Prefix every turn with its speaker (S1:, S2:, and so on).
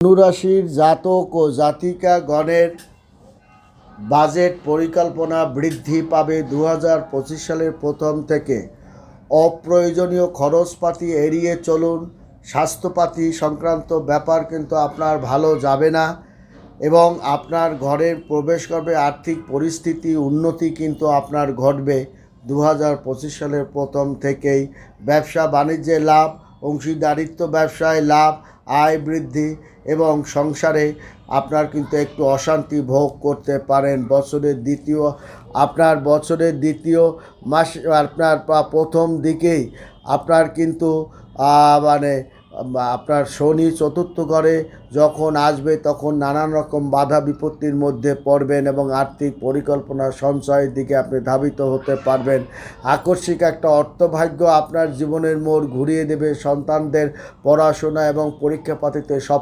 S1: ধনুরাশির জাতক ও জাতিকাগণের বাজেট পরিকল্পনা বৃদ্ধি পাবে। 2025 সালের প্রথম থেকে অপ্রয়োজনীয় খরচপাতি এড়িয়ে চলুন। স্বাস্থ্যপাতি সংক্রান্ত ব্যাপার কিন্তু আপনার ভালো যাবে না এবং আপনার ঘরে প্রবেশ করবে আর্থিক পরিস্থিতি উন্নতি কিন্তু আপনার ঘটবে 2025 সালের প্রথম থেকেই। ব্যবসা বাণিজ্যে লাভ, অংশীদারিত্ব ব্যবসায় লাভ, আয় বৃদ্ধি এবং সংসারে আপনার কিন্তু একটু অশান্তি ভোগ করতে পারেন। বছরের দ্বিতীয় মাস আপনার প্রথম দিকেই আপনার কিন্তু আপনার শনি চতুর্থ ঘরে যখন আসবে তখন নানান রকম বাধা বিপত্তির মধ্যে পড়বেন এবং আর্থিক পরিকল্পনা সঞ্চয়ের দিকে আপনি ধাবিত হতে পারবেন। আকস্মিক একটা অর্থভাগ্য আপনার জীবনের মোড় ঘুরিয়ে দেবে। সন্তানদের পড়াশোনা এবং পরীক্ষাপাতিতে সব